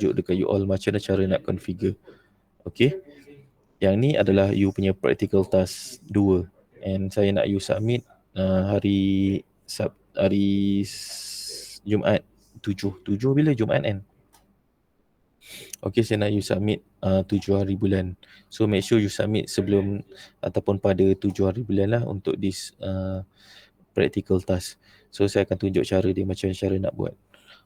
tunjuk dekat you all macam mana cara nak configure. Okay, yang ni adalah you punya practical task 2 and saya nak you submit hari Jumaat 7 bila Jumaat kan? Okay, saya nak you submit 7 hari bulan. So make sure you submit sebelum ataupun pada 7 hari bulan lah untuk this practical task. So saya akan tunjuk cara dia, macam cara nak buat.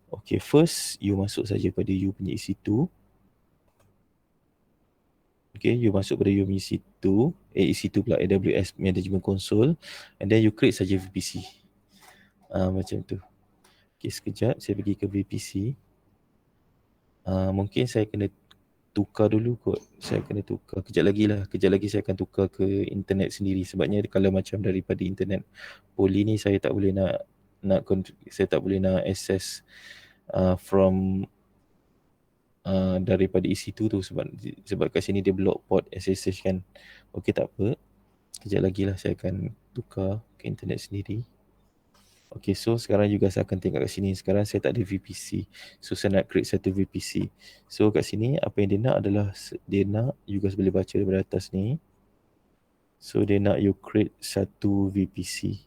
Okay, first you masuk saja pada you punya EC2. Okay, you masuk pada you punya EC2 pula, AWS Management Console, and then you create saja VPC. Macam tu. Okay, sekejap saya pergi ke VPC. Mungkin saya kena tukar dulu kot. Saya kena tukar. Kejap lagi saya akan tukar ke internet sendiri. Sebabnya kalau macam daripada internet Poly ni saya tak boleh saya tak boleh nak access from daripada EC2 tu sebab kat sini dia block port SSH kan. Okey, tak apa. Kejap lagi lah saya akan tukar ke internet sendiri. Okay, so sekarang juga saya akan tengok kat sini. Sekarang saya tak ada VPC. So saya nak create satu VPC. So kat sini apa yang dia nak adalah, dia nak, you guys boleh baca daripada atas ni. So dia nak you create satu VPC.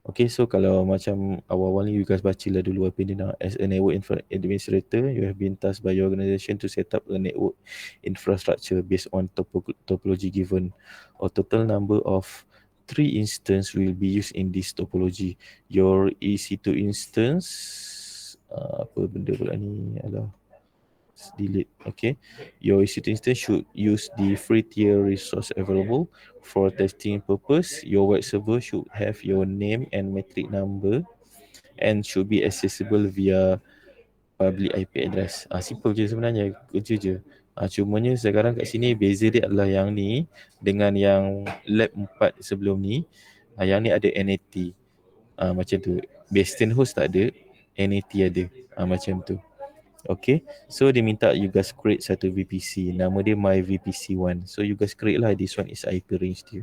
Okay, so kalau macam awal-awal ni you guys bacalah dulu apa yang dia nak. As a network administrator, you have been tasked by your organization to set up a network infrastructure based on topology given. A total number of 3 instances will be used in this topology. Your EC2 instance, apa benda pula ni, delete. Okay, your EC2 instance should use the free tier resource available for testing purpose. Your web server should have your name and metric number and should be accessible via public IP address. Simple je sebenarnya, kerja je. Cumanya sekarang kat sini beza dia adalah yang ni dengan yang lab 4 sebelum ni. Yang ni ada NAT. Macam tu. Bastion host tak ada, NAT ada. Macam tu. Okay, so dia minta you guys create satu VPC. Nama dia MyVPC1. So you guys create lah. This one is IP range dia.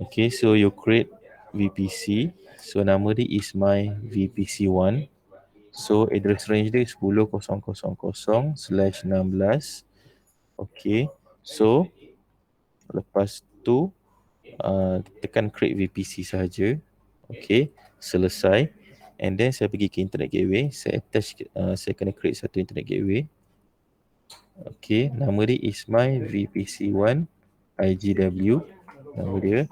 Okay, so you create VPC. So nama dia is MyVPC1. So address range dia 10.0.0/16. Okay, so lepas tu tekan create VPC sahaja. Okay, selesai. And then saya pergi ke internet gateway. Saya attach, saya kena create satu internet gateway. Okay, nama dia is MyVPC1 IGW. Nama dia.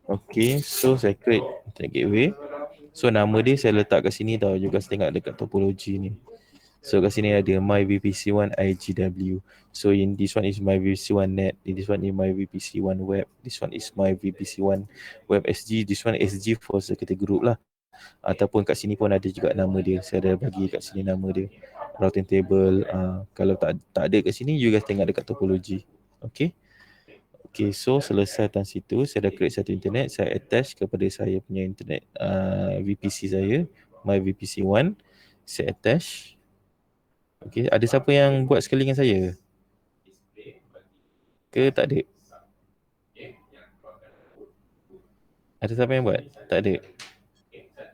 Okay, so saya create internet gateway. So nama dia saya letak kat sini tau. You guys tengok dekat topologi ni. So kat sini ada MyVPC1 IGW. So in this one is MyVPC1 net. This one is MyVPC1 web. This one is MyVPC1 web SG. This one SG for security group lah. Ataupun kat sini pun ada juga nama dia. Saya dah bagi kat sini nama dia. Routing table. Kalau tak ada kat sini, you guys tengok dekat topologi. Okay. Okay, so selesai tan situ. Saya dah create satu internet. Saya attach kepada saya punya internet VPC saya. MyVPC1. Saya attach. Okay, ada siapa yang buat sekali dengan saya? Ke tak ada? Ada siapa yang buat? Tak ada?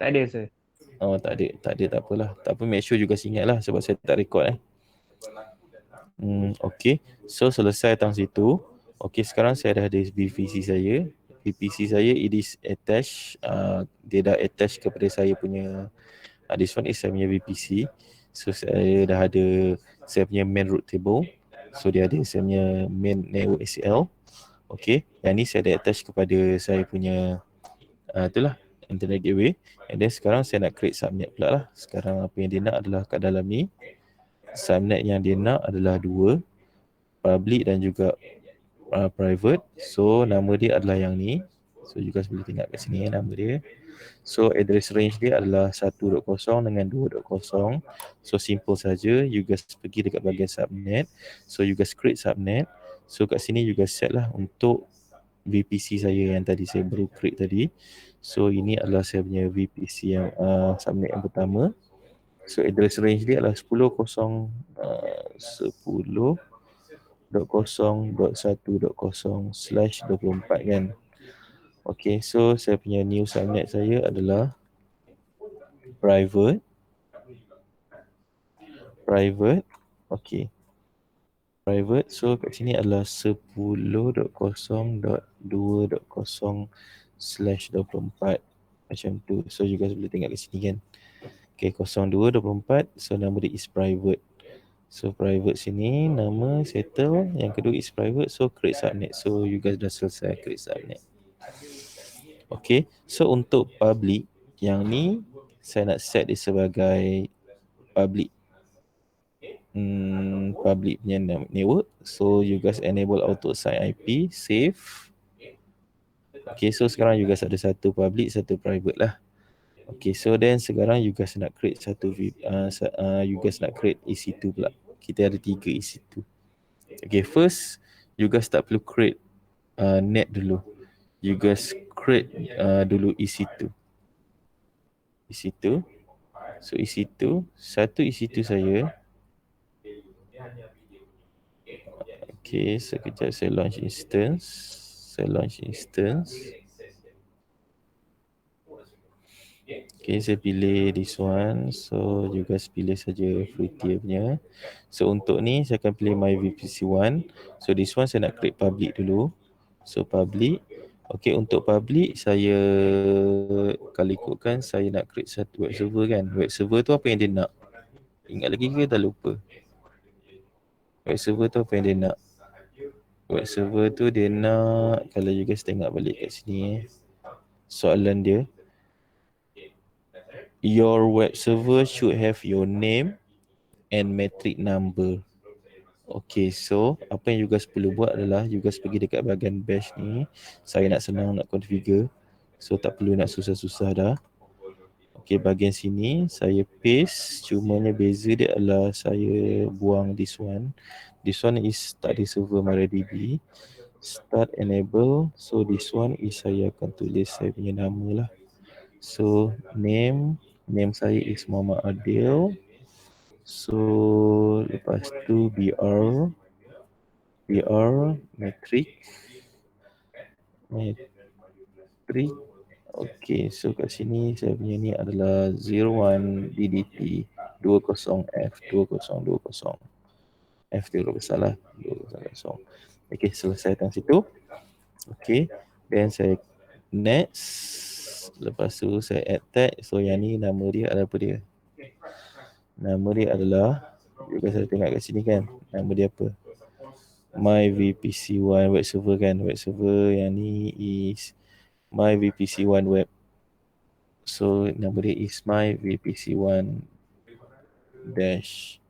Tak ada, sir. Oh, tak ada, tak apalah. Tak apa, make sure juga ingat lah sebab saya tak record Okay, so selesai tang situ. Okay, sekarang saya dah ada VPC saya. VPC saya it is attached. Dia dah attach kepada saya punya this one is saya punya VPC. So saya dah ada saya punya main root table. So dia ada saya punya main network ACL. Okay, yang ni saya dah attach kepada saya punya itulah internet gateway. And then sekarang saya nak create subnet pula lah. Sekarang apa yang dia nak adalah kat dalam ni, subnet yang dia nak adalah 2, public dan juga private. So nama dia adalah yang ni. So you guys boleh tengok kat sini nama dia. So address range dia adalah 1.0 dengan 2.0. So simple saja. You guys pergi dekat bahagian subnet. So you guys create subnet. So kat sini you guys set lah untuk VPC saya yang tadi saya baru create tadi. So ini adalah saya punya VPC yang subnet yang pertama. So address range dia adalah 10.0.1.0/24 kan. Okay, so saya punya new subnet saya adalah private. Okay, private. So kat sini adalah 10.0.2.0/24 macam tu. So you guys boleh tengok kat sini kan. Okay, 02.24. So nama dia is private. So private sini nama settle, yang kedua is private, so create subnet. So you guys dah selesai create subnet. Okay, so untuk public, yang ni saya nak set dia sebagai public. Public punya network. So you guys enable auto assign IP, save. Okay, so sekarang you guys ada satu public, satu private lah. Okay, so then sekarang you guys nak create you guys nak create EC2 pula. Kita ada 3 EC2. Okay, first you guys tak perlu create net dulu. You guys create dulu EC2. So EC2, satu EC2 saya. Okay, sekejap saya launch instance. Okay, saya pilih this one. So you guys pilih saja free tier punya. So untuk ni saya akan pilih my VPC1. So this one saya nak create public dulu. So public. Okay, untuk public saya, kalau ikutkan saya nak create satu web server kan. Web server tu apa yang dia nak? Ingat lagi ke dah lupa? Web server tu apa yang dia nak? Web server tu dia nak, kalau you guys tengok balik kat sini soalan dia, your web server should have your name and metric number. Okay, so apa yang you guys perlu buat adalah you guys pergi dekat bahagian bash ni. Saya nak senang nak configure, so tak perlu nak susah-susah dah. Okay, bahagian sini saya paste, cumanya beza dia adalah saya buang this one. This one is tak ada server MariaDB. Start enable. So this one is saya akan tulis saya punya nama lah. So name saya is Muhammad Adil. So lepas tu BR metric. Okay, so kat sini saya punya ni adalah 01 DDT 20F 2020. F tu kalau salah 20. Okay, selesai tang situ. Okay, then saya next. Lepas tu saya add tag. So yang ni nama dia adalah apa dia? Nama dia adalah, juga saya tengok kat sini kan, nama dia apa? My VPC1 web server kan. Web server yang ni is My VPC1 web. So nama dia is My VPC1 dash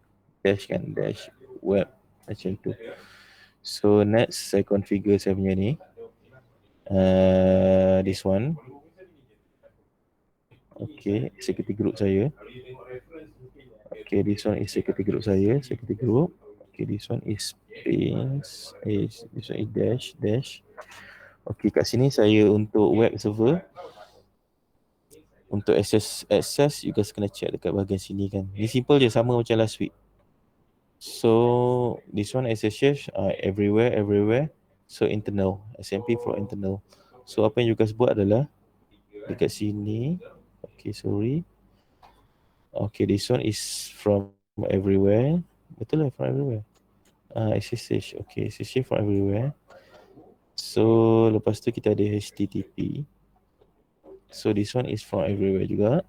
web macam tu. So next saya configure saya punya ni. This one. Okay, security group saya. Okay, this one is security group saya. Security group. Okay, this one is this one is dash. Okay, kat sini saya untuk web server. Untuk access you guys kena check dekat bahagian sini kan. Ni simple je, sama macam last week. So this one SSH everywhere. So internal, SMP for internal. So apa yang you guys buat adalah dekat sini. Okay, sorry. Okay, this one is from everywhere. Betul lah, from everywhere. SSH. Okay, SSH from everywhere. So lepas tu kita ada HTTP. So this one is from everywhere juga.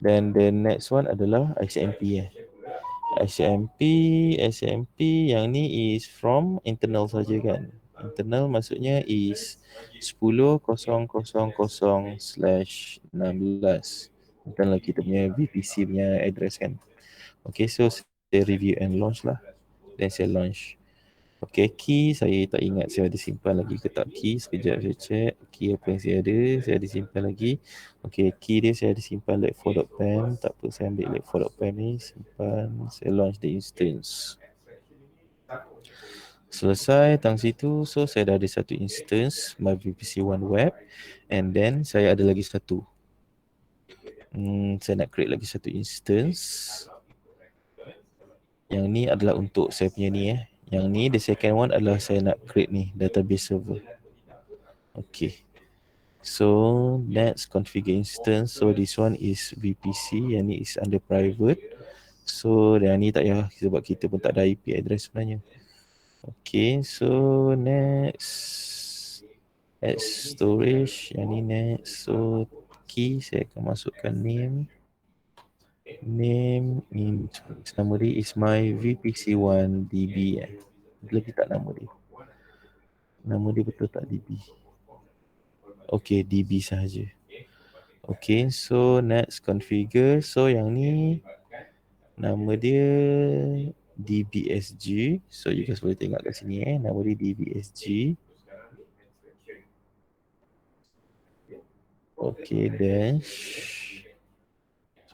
Then the next one adalah ICMP ICMP yang ni is from internal saja kan. Internal maksudnya is 10.0.0/16. Internal kita punya VPC punya address kan. Okay, so saya review and launch lah. Then saya launch. Okay, key saya tak ingat saya ada simpan lagi ke tak key. Sekejap saya check key apa yang saya ada simpan lagi. Okay, key dia saya ada simpan log4.pem. Tak apa, saya ambil log4.pem ni, simpan, saya launch the instance. Selesai tang situ. So saya dah ada satu instance My VPC1 web. And then saya ada lagi satu, saya nak create lagi satu instance. Yang ni adalah untuk saya punya ni Yang ni the second one adalah saya nak create ni database server. Okay, So next configure instance. So this one is VPC, yang ni is under private. So yang ni tak payah sebab kita pun tak ada IP address sebenarnya. Okay, so next add storage, yang ni next. So key saya akan masukkan name in summary is my VPC1 DB. Lebih tak nama dia. Nama dia betul tak DB? Okay, DB sahaja. Okay, so next configure. So yang ni nama dia DBSG. So you guys boleh tengok kat sini nama dia DBSG. Okay, dash.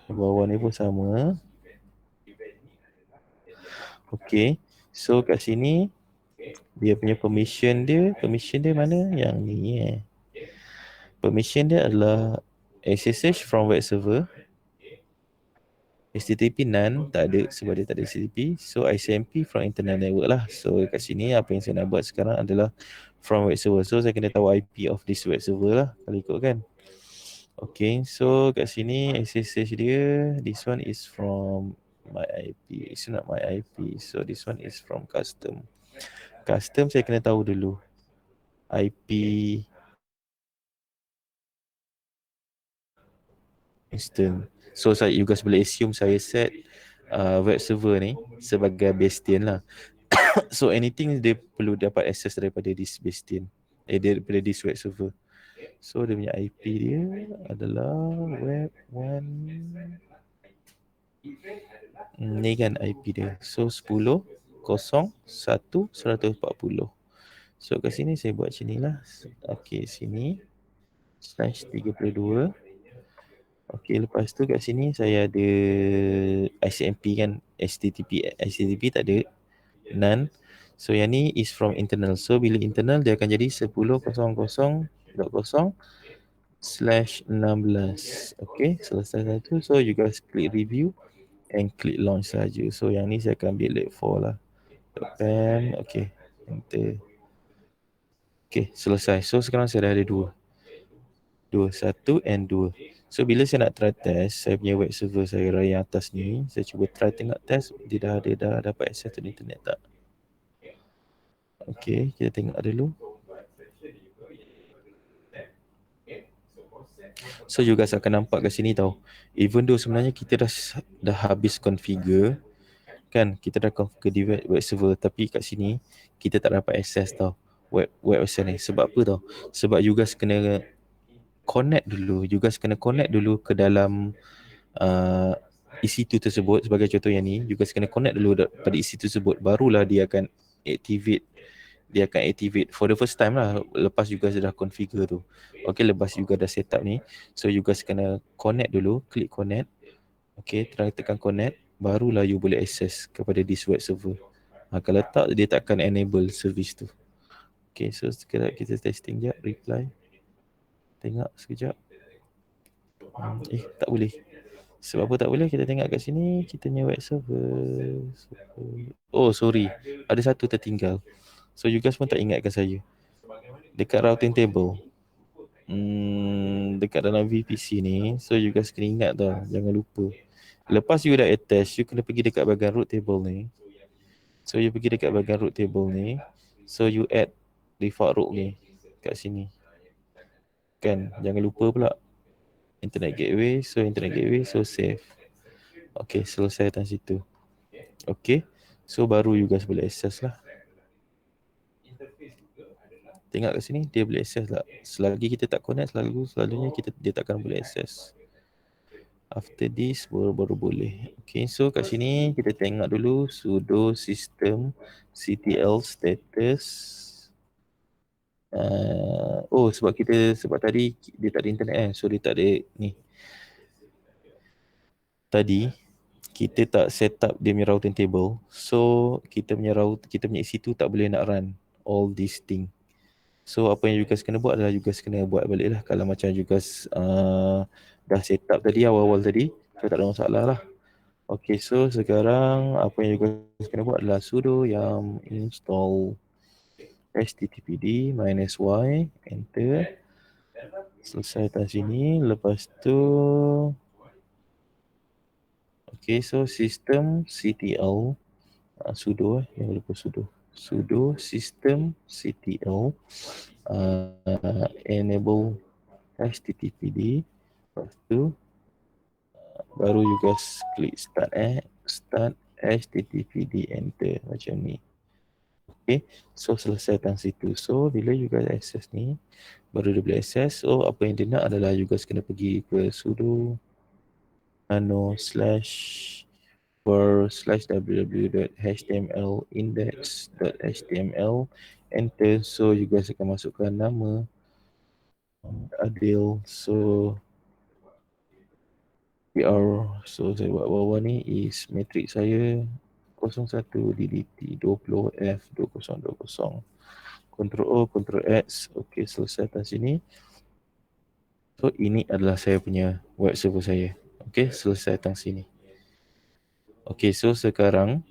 Bawah ni pun sama. Okay, so kat sini dia punya permission dia mana? Yang ni Permission dia adalah SSH from web server. HTTP none, tak ada sebab dia tak ada HTTP. So ICMP from internal network lah. So kat sini apa yang saya nak buat sekarang adalah from web server. So saya kena tahu IP of this web server lah kalau ikut kan. Okay, so kat sini SSH dia, this one is from my IP. It's not my IP. So this one is from custom. Custom saya kena tahu dulu IP instant. So you guys boleh assume saya set web server ni sebagai bastion lah. So anything dia perlu dapat access daripada this bastion, daripada this web server. So dia punya IP dia adalah web1. Ni kan IP dia. So 10.01.140. So kat sini saya buat macam ni lah. Okay, sini /32. Okay, lepas tu kat sini saya ada ICMP kan, HTTP tak ada, none. So yang ni is from internal. So bila internal dia akan jadi 10.0.0/16. Okay, selesai satu. So you guys click review and click launch saja. So yang ni saya akan ambil let4 lah. .pem, okay, enter. Okay, selesai. So sekarang saya dah ada dua, 1 and 2. So bila saya nak try test saya punya web server saya yang atas ni, saya cuba try tengok test dia dah dapat access to internet tak. Okay, kita tengok dulu. So you guys akan nampak kat sini tau, even though sebenarnya kita dah habis configure kan, kita dah configure di web server, tapi kat sini kita tak dapat access tau web access ni. Sebab apa tau? Sebab you guys kena connect dulu. You guys kena connect dulu ke dalam EC2 tersebut. Sebagai contoh yang ni, you guys kena connect dulu pada EC2 tersebut, barulah dia akan activate. Dia akan activate for the first time lah lepas you guys dah configure tu. Okay, lepas you guys dah set up ni, so you guys kena connect dulu, klik connect. Okay, try tekan connect, barulah you boleh access kepada this web server. Kalau tak, dia takkan enable service tu. Okay, so sekejap kita testing je, reply. Tengok sekejap. Tak boleh. Sebab apa tak boleh? Kita tengok kat sini, kita punya web server. Oh, sorry. Ada satu tertinggal. So you guys pun tak ingatkan saya. Dekat routing table. Dekat dalam VPC ni, so you guys kena ingat tau, jangan lupa. Lepas you dah attach, you kena pergi dekat bahagian root table ni. So you pergi dekat bahagian root table ni, so you add default root ni kat sini. Kan, jangan lupa pula. Internet gateway, so save. Okay, selesai dari situ. Okay, so baru you guys boleh access lah. Tengok kat sini, dia boleh access lah. Selagi kita tak connect, selalunya dia takkan boleh access. After this, baru boleh. Okay, so kat sini kita tengok dulu sudo system ctl status. Sebab tadi dia tak ada internet so dia tak ada ni. Tadi kita tak set up dia punya routing table, so kita punya EC2 tak boleh nak run all these thing. So apa yang you guys kena buat adalah you guys kena buat balik lah. Kalau macam you guys dah set up tadi awal-awal tadi, so tak ada masalah lah. Okay, so sekarang apa yang you guys kena buat adalah sudo yang install httpd -y, enter. Selesai atas sini. Lepas tu okay, so system ctl sudo jangan lupa sudo system ctl enable httpd. Lepas tu baru you guys klik start httpd, enter macam ni. Okay, so selesai tang situ. So bila you guys access ni, baru dia boleh access. So apa yang dia nak adalah you guys kena pergi ke sudo nano slash for slash www.htmlindex.html, enter. So you guys akan masukkan nama Adil. So PR, so saya buat bawah ni is matrix saya 01 DDT 20F 2020. Ctrl O, Ctrl X. Okey, selesai atas sini. So ini adalah saya punya web server saya. Okey, selesai atas sini. Okey, so sekarang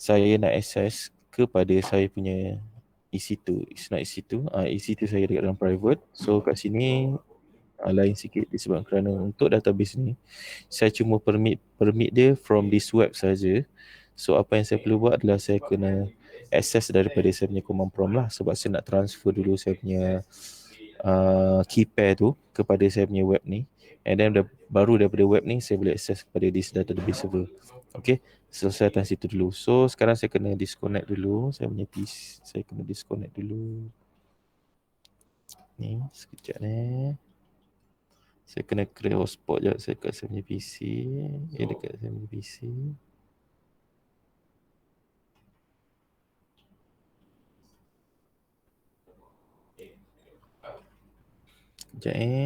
saya nak access kepada saya punya EC2. It's not EC2. EC2 saya dekat dalam private. So kat sini lain sikit disebabkan kerana untuk database ni saya cuma permit dia from this web saja. So apa yang saya perlu buat adalah saya kena access daripada saya punya command prompt lah, sebab saya nak transfer dulu saya punya key pair tu kepada saya punya web ni, and then baru daripada web ni saya boleh access kepada this database server. Okay, selesai atas situ dulu. So sekarang saya kena disconnect dulu saya punya PC. Saya kena disconnect dulu ni sekejap ni. Saya kena create hotspot je saya kat saya punya PC. Dekat saya punya PC. Sekejap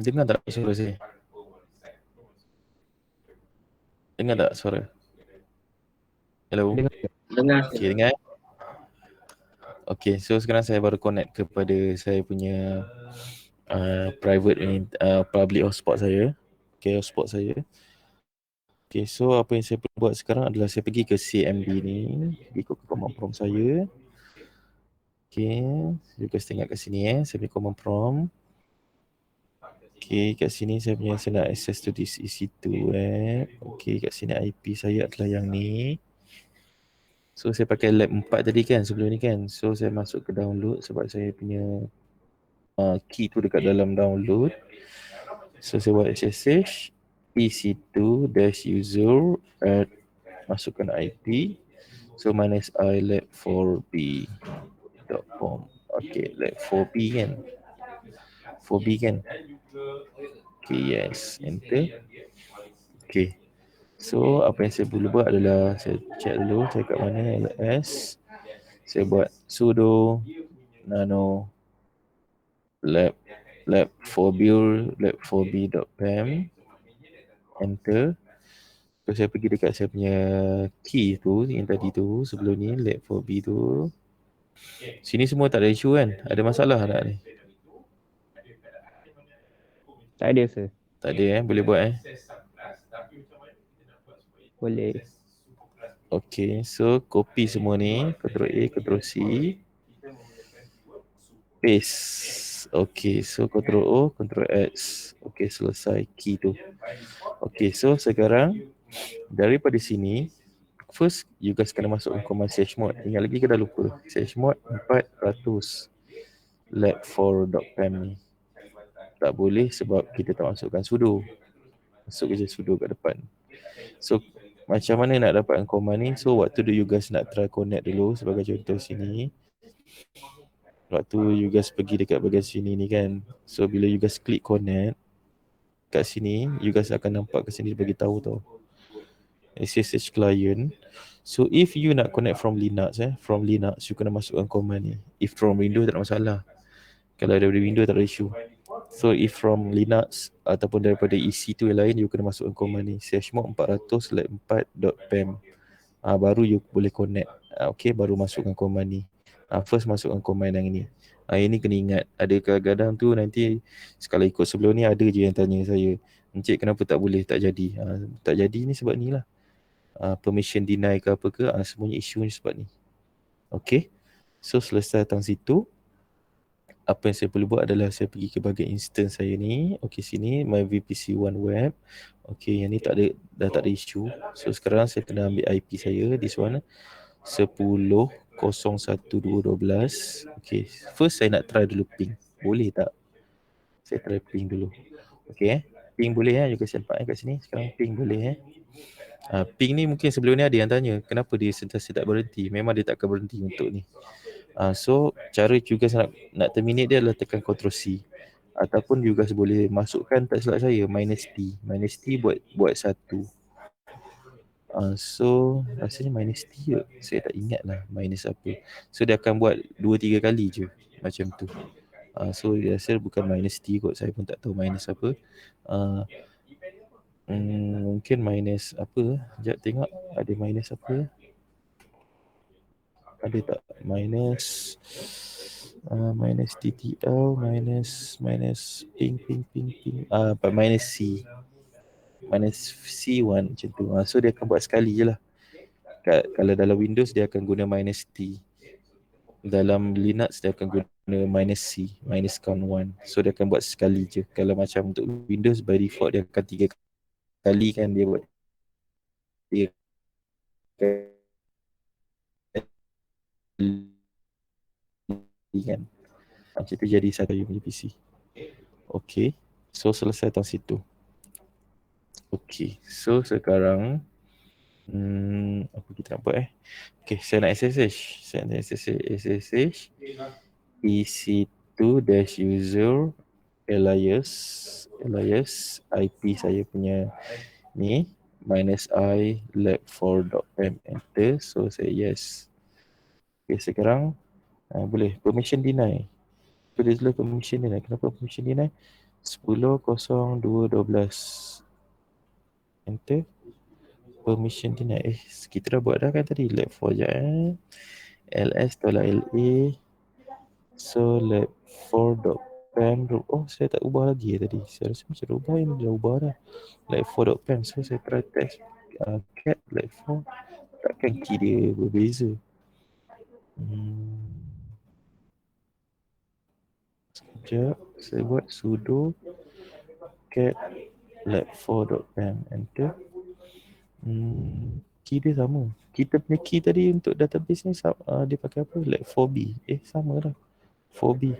dengar tak suara saya? Dengar tak suara? Hello? Dengar. Okay, dengar. Okay, so sekarang saya baru connect kepada saya punya private ni, public hotspot saya. Okay, hotspot saya. Okay, so apa yang saya perlu buat sekarang adalah saya pergi ke CMD ni, ikut command prompt saya. Okay, you guys tengok kat sini saya punya command prompt. Okay, kat sini saya nak access to this EC2 Okay, kat sini IP saya adalah yang ni. So saya pakai lab 4 tadi kan sebelum ni kan. So saya masuk ke download sebab saya punya key tu dekat dalam download. So saya buat SSH EC2-user add, masukkan IP. So minus I lab4b.com. Okay, lab4b kan. 4b kan. Okay, yes, enter. Okay, so apa yang saya perlu buat adalah saya check dulu saya kat mana ls. Saya buat sudo nano lab4b.pem, enter. So saya pergi dekat saya punya key tu yang tadi tu sebelum ni lab4b tu. Sini semua tak ada isu kan? Ada masalah tak ni? Tak ada, sir. Tak ada boleh buat Boleh. Okay, so copy semua ni, Ctrl A, Ctrl C, paste. Okay, so Ctrl O, Ctrl X. Okay, selesai key tu. Okay, so sekarang daripada sini, first you guys kena masuk command chmod. Ingat lagi ke dah lupa? Chmod 400 lab4.pem ni. Tak boleh sebab kita tak masukkan sudo. Masuk je sudo kat depan. So macam mana nak dapatkan command ni? So waktu tu you guys nak try connect dulu sebagai contoh sini. Waktu you guys pergi dekat bahagian sini ni kan. So bila you guys klik connect kat sini, you guys akan nampak kat sini bagi tahu tau. SSH client. So if you nak connect from Linux from Linux you kena masukkan command ni. If from Windows tak ada masalah. Kalau dari Windows tak ada issue. So if from Linux ataupun daripada EC tu yang lain, you kena masukkan command ni chmod 400/4.pem. Baru you boleh connect. Okay, baru masukkan command ni. First masukkan command yang ni. Ini kena ingat. Ada kadang-kadang tu nanti sekali ikut sebelum ni ada je yang tanya saya, Encik kenapa tak boleh, tak jadi. Tak jadi ni sebab ni lah. Permission deny ke apa ke, semuanya isu ni sebab ni. Okay. So selesai tang situ, apa yang saya perlu buat adalah saya pergi ke bahagian instance saya ni. Okay, sini my VPC One Web. Okay, yang ni tak ada, dah tak ada isu. So sekarang saya kena ambil IP saya, this one 10.01.212. Okay, first saya nak try dulu ping. Boleh tak? Saya try ping dulu. Okay, ping boleh you guys nampak kat sini. Sekarang ping boleh ping ni mungkin sebelum ni ada yang tanya kenapa dia sentiasa tak berhenti. Memang dia tak akan berhenti untuk ni. So cara juga nak terminate dia adalah tekan Ctrl C. Ataupun you guys boleh masukkan, tak silap saya, -T. -T buat satu. So rasanya -T je. Saya tak ingat lah minus apa. So dia akan buat 2-3 kali je macam tu. So dia rasa bukan -T kot. Saya pun tak tahu minus apa. Mungkin minus apa. Sekejap tengok ada minus apa. Ada tak minus TTL minus ping minus C1 macam tu. So dia akan buat sekali je lah. Kalau dalam Windows dia akan guna -T. Dalam Linux dia akan guna -C, minus count 1. So dia akan buat sekali je. Kalau macam untuk Windows by default dia akan 3 kali kan, dia buat 3 kali kan. Macam tu jadi satu punya PC. Okay, so selesai tang situ. Okay, so sekarang apa kita nak buat Okay, saya nak SSH. Saya nak SSH EC2-user alias IP saya punya ni -i lab4.pem, enter. So saya yes. Okay, sekarang boleh permission deny. Tulis dulu permission deny. Kenapa permission deny? 10.02.12, enter. Permission deny. Kita dah buat dah kan tadi. Lab4 je ls tolak la. So lab4.pem. Saya tak ubah lagi tadi. Saya rasa macam ubah ini dah ubah dah. Lab4.pem. So saya try test cat lab4. Takkan key dia berbeza. Sekejap. Saya buat sudo cat lab4.pem, enter. Key dia sama. Kita punya key tadi untuk database ni dia pakai apa? Lab4b. Sama lah. 4b.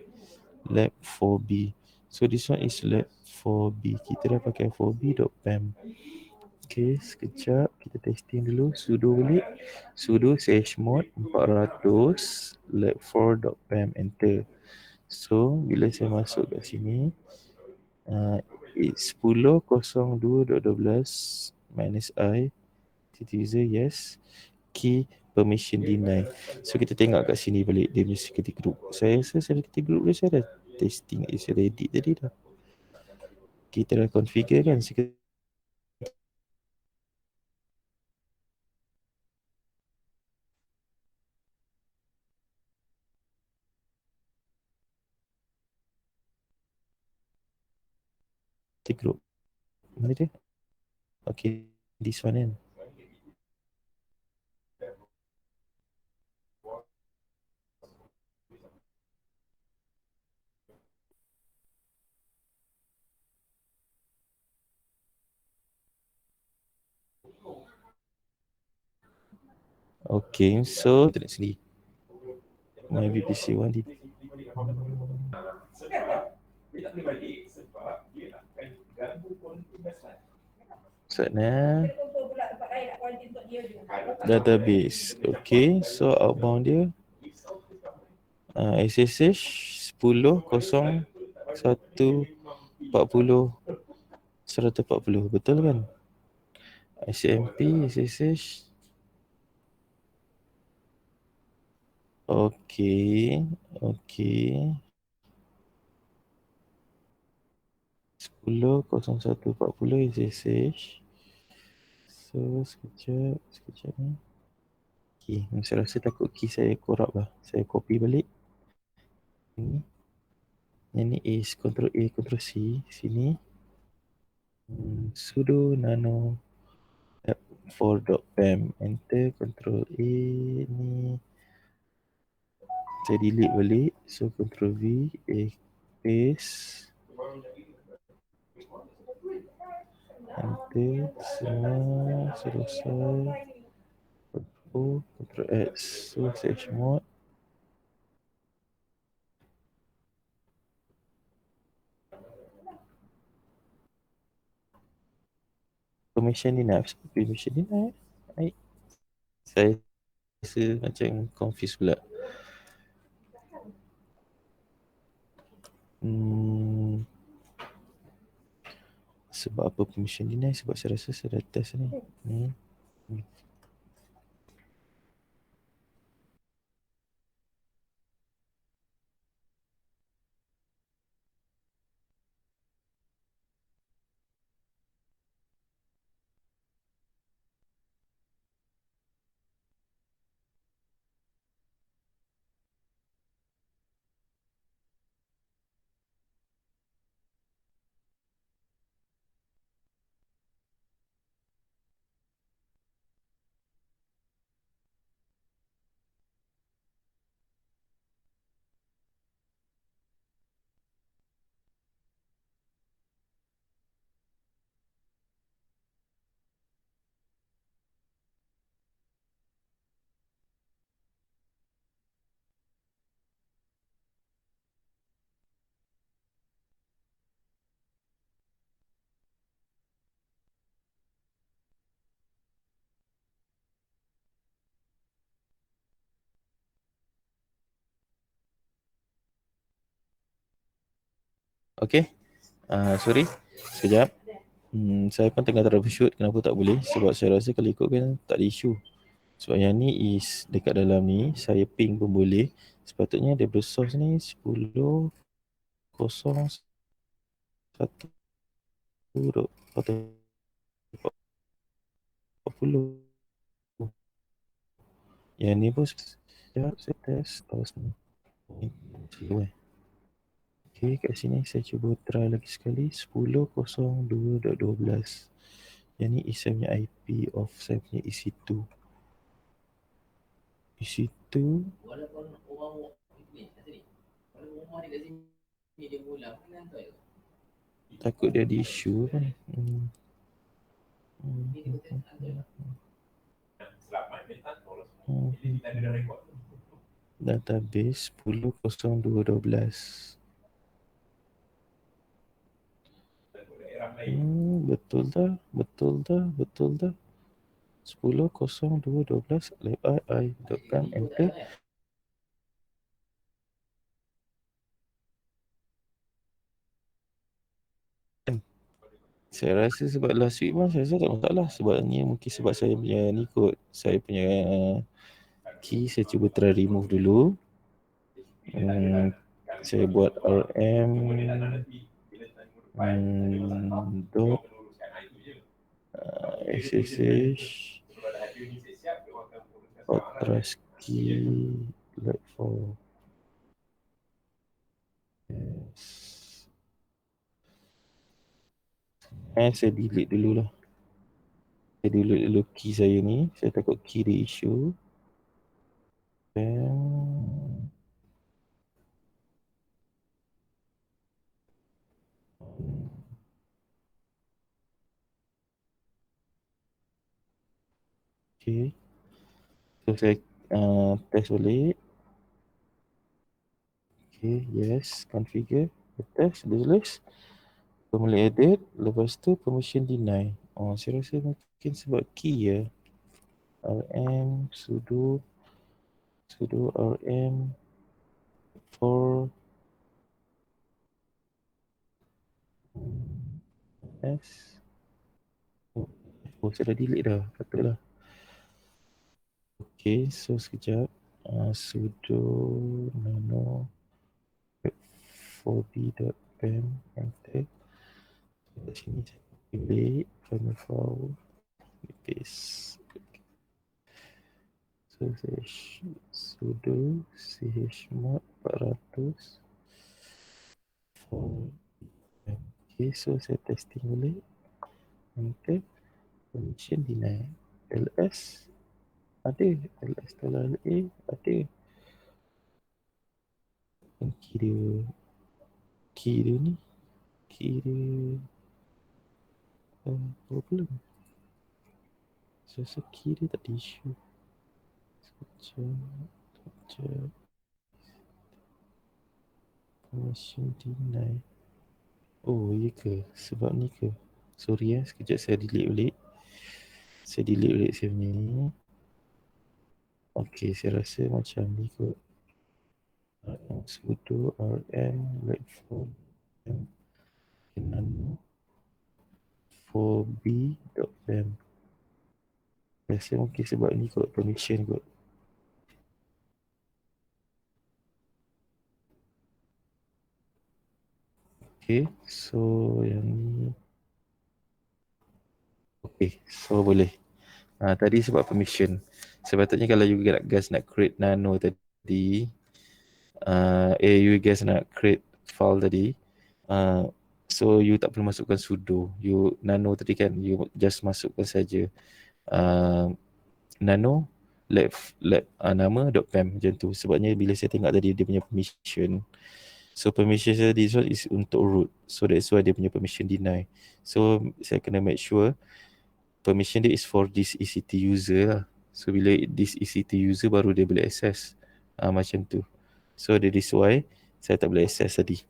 Lab4b. So this one is lab4b. Kita dah pakai 4b.pem. Okay, sekejap. Kita testing dulu. Sudo balik. Sudo chmod 400 lab4.pem, enter. So bila saya masuk kat sini, it's 10.02.12 -i user yes, key permission deny. So kita tengok kat sini balik dia punya security group. Saya rasa security group dia saya dah testing, saya dah edit tadi dah. Kita dah configure kan security group. Mana dia? Okay, this one kan. Okay, so kita nak sendiri. My VPC 1 di Maksudnya database. Okay, so outbound dia SSH 10 0 1 40 140, betul kan? ICMP SSH. Okay, okay. 10 01 40 SSH. So sekejap ni. Okay, saya rasa takut key saya korap lah. Saya copy balik. Ni. Yang ni is Ctrl A, Ctrl C. Sini. Sudo nano app4.pem. Enter, Ctrl A ni. Saya delete balik. So Ctrl V, A, paste. Enter, semua selesai. Ctrl Ctrl X. So chmod. Permission denied. Permission denied. Baik. Saya rasa macam confused pula. Sebab apa permission denied? Sebab saya rasa saya dah test ni. Okay. Sorry. Sekejap. Saya pun tengah troubleshoot kenapa tak boleh. Sebab saya rasa kalau ikutkan tak ada isu. Sebab yang ni is dekat dalam ni. Saya ping pun boleh. Sepatutnya dia source ni 10 0 1 40. Yang ni pun sekejap saya test. Terus ni. Okay, kat sini saya cuba try lagi sekali. 10.02.12. Yang ni is saya punya IP of saya punya EC2. EC2. Takut dia ada isu kan. Database 10.02.12. Betul dah. 10.02.12 lib.i.pem enter. Saya rasa sebab last week pun saya rasa tak masalah. Sebab ni mungkin sebab saya punya ni kot. Saya punya key saya cuba try remove dulu. Saya buat rm dot ssh address key like for saya delete dulu lah. Saya delete dulu key saya ni. Saya takut key dia issue. Okay. So saya test balik. Okay, yes, configure, test, delete. Permission edit, lepas tu permission deny. Saya rasa mungkin sebab key ya. rm sudo rm for s. Saya dah delete dah, patutlah. Okay, so sekejap. Sudo nano 4b.pem enter. Kat sini saya pilih final file, paste. So saya sudo chmod 400 for. Okay, so saya testing balik. Enter. Permission deny. ls ada, ls tolak la ada. Kira ni kira problem. Saya rasa kira tak ada issue. Sekejap. Permission deny. Oh, iya ke? Sebab ni ke? Sorry sekejap saya delete balik. Saya delete balik saya punya ni. Okay, saya rasa macam ni kot. Sudo rm let for nano 4b.pem. Rasa mungkin sebab ni kot, permission kot. Okay, so yang ni. Okay, so boleh. Tadi sebab permission. Sepatutnya kalau you guys nak create nano tadi, you guys nak create file tadi, so you tak perlu masukkan sudo. You nano tadi kan, you just masukkan saja nano nama.pem macam tu. Sebabnya bila saya tengok tadi dia punya permission, so permission saya this one is untuk root, so that's why dia punya permission deny. So saya kena make sure permission dia is for this EC2 user lah. So bila this EC2 user baru dia boleh access, macam tu. So that is why saya tak boleh access tadi.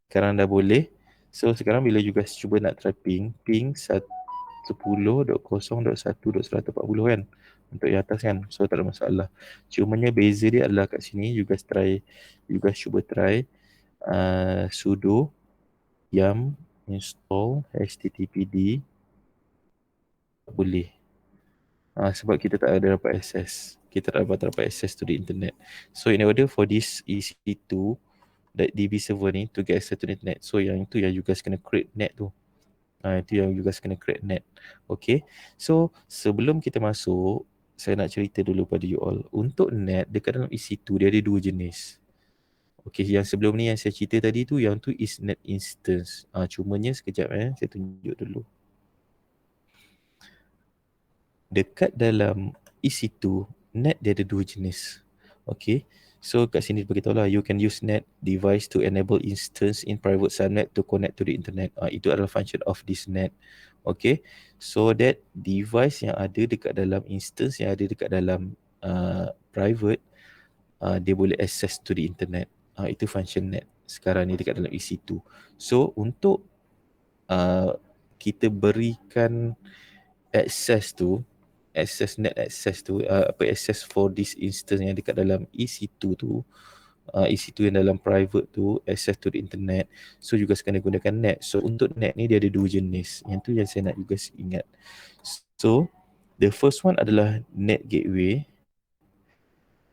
Sekarang dah boleh. So sekarang bila you guys cuba nak try ping 10.0.1.140 kan, untuk yang atas kan, so tak ada masalah. Cumanya beza dia adalah kat sini, you guys cuba try sudo yum install httpd, tak boleh. Sebab kita tak ada dapat access. Kita tak dapat access to the internet. So in order for this EC2 that DB server ni to get access to the internet, so yang itu yang you guys kena create net tu. Itu yang you guys kena create net. Okay. So sebelum kita masuk, saya nak cerita dulu pada you all. Untuk net dekat dalam EC2 dia ada dua jenis. Okay, yang sebelum ni yang saya cerita tadi tu, yang tu is net instance. Cumanya sekejap saya tunjuk dulu. Dekat dalam EC2, net dia ada dua jenis. Okay, so kat sini beritahu lah, you can use net device to enable instance in private subnet to connect to the internet. Itu adalah function of this net. Okay, so that device yang ada dekat dalam instance, yang ada dekat dalam private, dia boleh access to the internet. Itu function net sekarang ni dekat dalam EC2. So untuk kita berikan access net access tu, access for this instance yang dekat dalam EC2 tu, EC2 yang dalam private tu, access to the internet, so you guys kena gunakan net. So untuk net ni dia ada dua jenis, yang tu yang saya nak you guys ingat. So the first one adalah net gateway,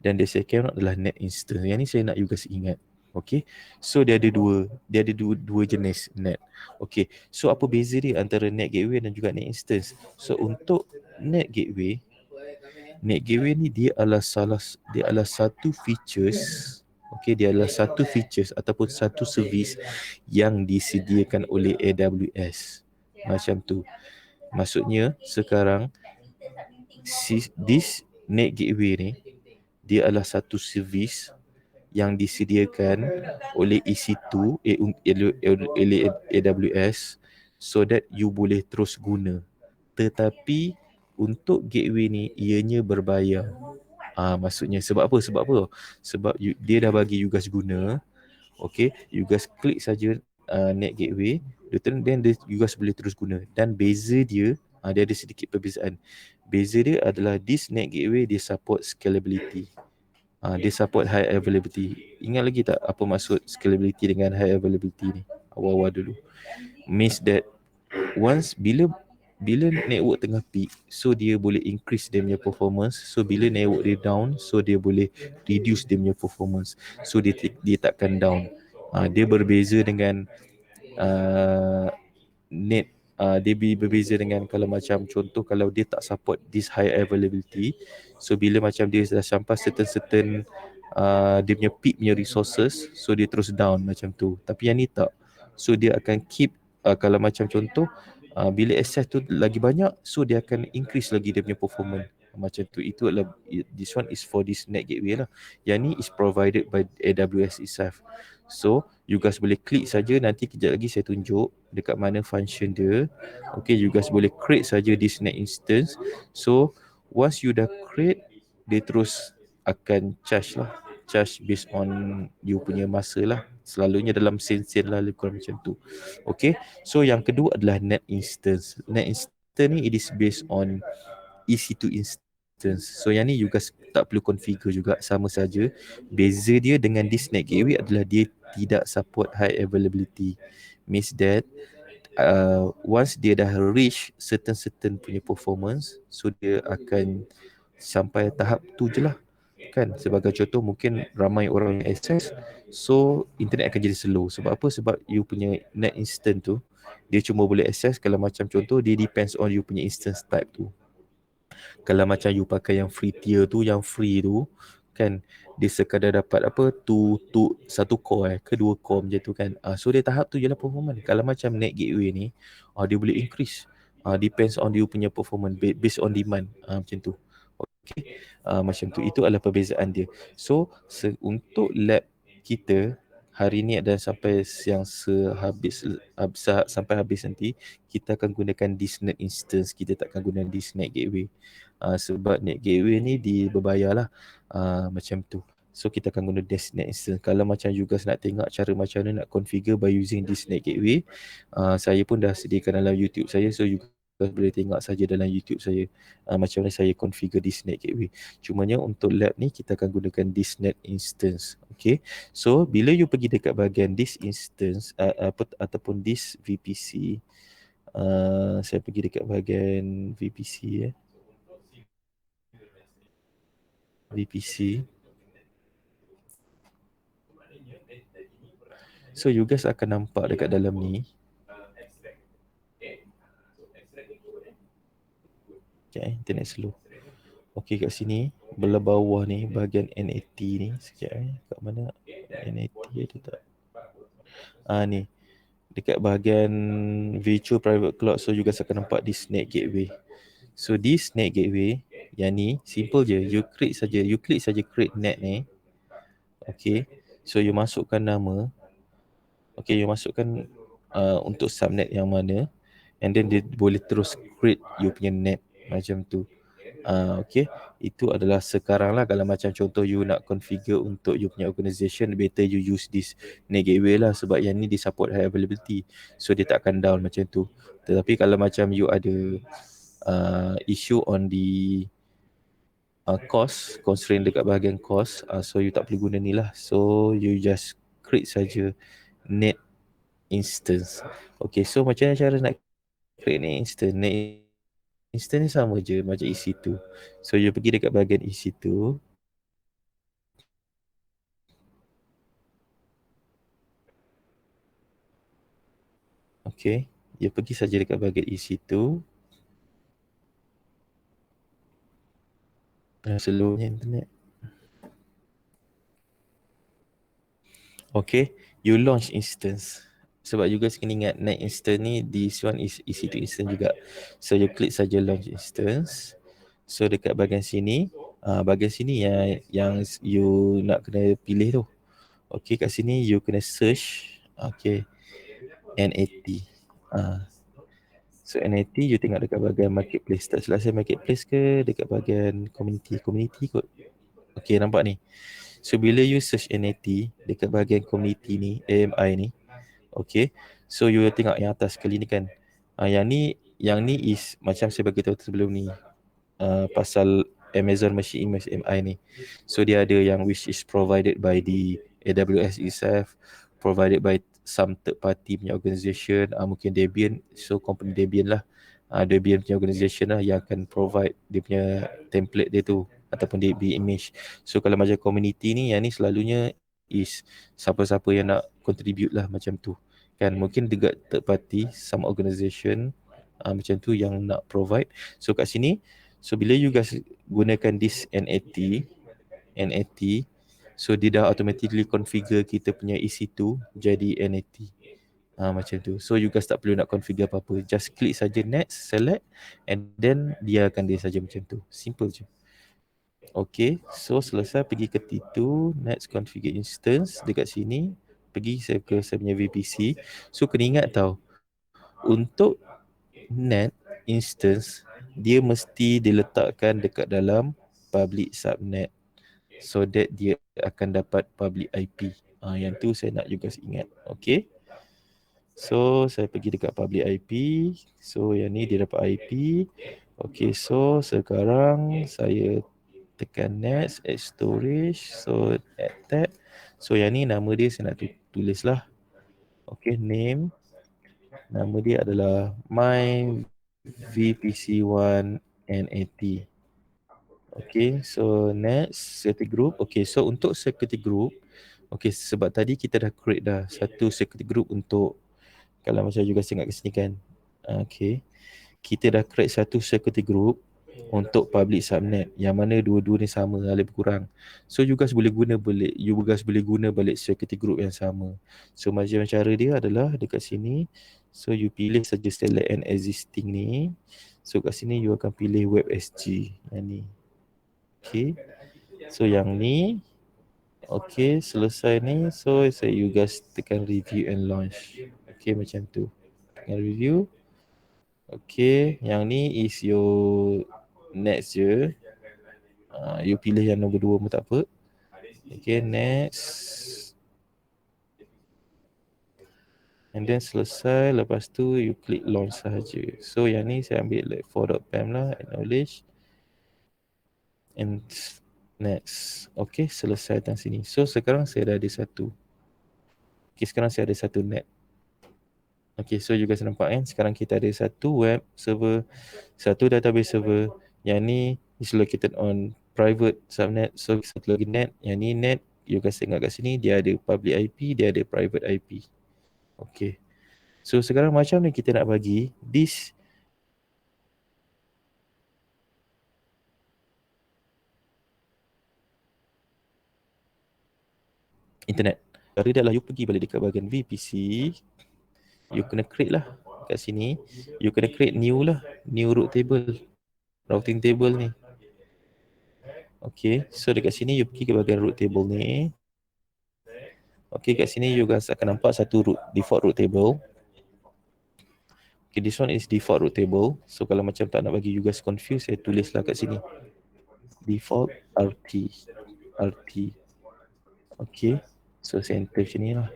dan the second one adalah net instance. Yang ni saya nak you guys ingat. Okay, so dia ada dua jenis net. Okay, so apa beza dia antara net gateway dan juga net instance? So untuk net gateway ni dia adalah satu features. Okay, dia adalah satu features ataupun satu servis yang disediakan oleh AWS. Macam tu. Maksudnya sekarang this net gateway ni dia adalah satu servis yang disediakan oleh EC2 oleh AWS, so that you boleh terus guna. Tetapi untuk gateway ni ianya berbayar. Maksudnya sebab apa? Sebab dia dah bagi you guys guna. Okay, you guys klik saja net gateway, then dia juga boleh terus guna. Dan beza dia, dia ada sedikit perbezaan. Beza dia adalah this net gateway dia support scalability. Dia support high availability. Ingat lagi tak apa maksud scalability dengan high availability ni? Awal-awal dulu. Means that once bila network tengah peak, so dia boleh increase dia punya performance. So bila network dia down, so dia boleh reduce dia punya performance. So dia takkan down. Dia berbeza dengan net, dia berbeza dengan kalau macam contoh kalau dia tak support this high availability, so bila macam dia dah sampai certain dia punya peak punya resources, so dia terus down macam tu. Tapi yang ni tak, so dia akan keep, kalau macam contoh bila access tu lagi banyak, so dia akan increase lagi dia punya performance macam tu. Itu adalah, this one is for this net gateway lah. Yang ni is provided by AWS itself. So you guys boleh klik saja, nanti kejap lagi saya tunjuk dekat mana function dia. Okay, you guys boleh create saja this net instance. So once you dah create, dia terus akan charge lah, charge based on you punya masa lah. Selalunya dalam sen lah, lebih kurang macam tu. Okay, so yang kedua adalah net instance. Net instance ni it is based on EC2 instance. So yang ni you guys tak perlu configure juga, sama saja. Beza dia dengan this net gateway adalah dia tidak support high availability. Means that once dia dah reach certain punya performance, so dia akan sampai tahap tu je lah. Kan, sebagai contoh mungkin ramai orang yang access, so internet akan jadi slow. Sebab apa? Sebab you punya net instant tu, dia cuma boleh access kalau macam contoh dia depends on you punya instance type tu. Kalau macam you pakai yang free tier tu, yang free tu kan, dia sekadar dapat apa tu satu core ke dua core macam tu kan. So dia tahap tu je lah performance. Kalau macam net gateway ni, dia boleh increase. Depends on dia punya performance based on demand, macam tu. Okay, macam tu. Itu adalah perbezaan dia. So untuk lab kita hari ni dan sampai yang sampai habis nanti, kita akan gunakan this net instance. Kita takkan guna this net gateway. Sebab net gateway ni berbayar lah, macam tu. So kita akan guna this net instance. Kalau macam you guys nak tengok cara macam mana nak configure by using this net gateway, saya pun dah sediakan dalam YouTube saya. So you guys boleh tengok saja dalam YouTube saya macam mana saya configure this net gateway. Cumanya untuk lab ni kita akan gunakan this net instance. Okay, so bila you pergi dekat bahagian this instance ataupun this VPC, saya pergi dekat bahagian VPC VPC. So you guys akan nampak dekat dalam ni. Okay, internet slow. Okay, kat sini belah bawah ni bahagian NAT ni sekejap kat mana NAT ada tak? Ni dekat bahagian virtual private cloud. So you guys akan nampak this net gateway. So this net gateway, yang ni simple je, you klik saja create net ni. Okay, so you masukkan nama. Okay, you masukkan untuk subnet yang mana, and then dia boleh terus create you punya net macam tu. Okay, itu adalah sekarang lah. Kalau macam contoh you nak configure untuk you punya organisation, better you use this net gateway lah. Sebab yang ni dia support high availability, so dia tak akan down macam tu. Tetapi kalau macam you ada issue on the cost, constraint dekat bahagian cost, so you tak perlu guna ni lah. So you just create saja net instance. Okay, so macam mana cara nak create net instance? Net instance ni sama je macam EC2. So you pergi dekat bahagian EC2. Okay, you pergi saja dekat bahagian EC2. Slownya internet. Okay, you launch instance. Sebab you guys kena ingat net instance ni, this one is EC2 instance juga. So you klik saja launch instance. So dekat bahagian sini, bahagian sini yang you nak kena pilih tu. Okay, kat sini you kena search. Okay, NAT. So NAT you tengok dekat bahagian marketplace. Tak silap saya marketplace ke dekat bahagian community kot. Okay, nampak ni. So bila you search NAT dekat bahagian community ni, AMI ni, Okay, so you tengok yang atas sekali ni kan. Yang ni is macam saya bagi tahu sebelum ni, pasal Amazon Machine Image MI ni. So dia ada yang which is provided by the AWS itself, provided by some third party punya organisation, mungkin Debian, so company Debian lah. Debian punya organisation lah yang akan provide dia punya template dia tu ataupun DB image. So kalau macam community ni, yang ni selalunya is siapa-siapa yang nak contribute lah macam tu. Kan mungkin dekat third party, some organisation macam tu yang nak provide. So kat sini, so bila you guys gunakan this NAT, so dia dah automatically configure kita punya EC2 jadi NAT. Macam tu. So you guys tak perlu nak configure apa-apa. Just klik saja next, select and then biarkan dia saja macam tu. Simple je. Okay, so selesai pergi ke T2, next configure instance dekat sini. Pergi saya ke saya punya VPC. So kena ingat tau, untuk net instance, dia mesti diletakkan dekat dalam public subnet, so that dia akan dapat public IP. Yang tu saya nak you guys ingat. Okay, so saya pergi dekat public IP. So yang ni dia dapat IP. Okay, so sekarang saya tekan next, add storage. So add tab. So yang ni nama dia saya nak tulis lah. Okay, name. Nama dia adalah my VPC1 NAT. Okay, so next security group. Okay, so untuk security group, okay, sebab tadi kita dah create dah satu security group untuk, kalau macam juga tengok kat sini kan. Okay, kita dah create satu security group untuk public subnet yang mana dua-dua ni sama lebih kurang. So you guys boleh guna balik security group yang sama. So macam cara dia adalah dekat sini. So you pilih saja select an existing ni. So kat sini you akan pilih WebSG yang ni. Okay, so yang ni. Okay, selesai ni. So you guys tekan review and launch. Okay, macam tu. Tekan review. Okay, yang ni is your next je. You pilih yang nombor 2 pun tak apa. Okay, next. And then selesai. Lepas tu you klik launch sahaja. So yang ni saya ambil like 4.pem lah. Acknowledge. And next. Okay, selesai tang sini. So sekarang saya dah ada satu. Okay, sekarang saya ada satu net. Okay, so you guys nampak kan, sekarang kita ada satu web server, satu database server. Yang ni is located on private subnet. So satu lagi net, yang ni net, you guys tengok kat sini, dia ada public IP, dia ada private IP. Okay, so sekarang macam ni kita nak bagi this internet. Cara dia adalah you pergi balik dekat bahagian VPC, you kena create lah kat sini, you kena create new lah, new root table, routing table ni. Okay, so dekat sini you pergi ke bahagian root table ni. Okay, kat sini you guys akan nampak satu default root table. Okay, this one is default root table. So kalau macam tak nak bagi you guys confuse, saya tulislah kat sini default RT. Okay, so saya enter macam ni lah.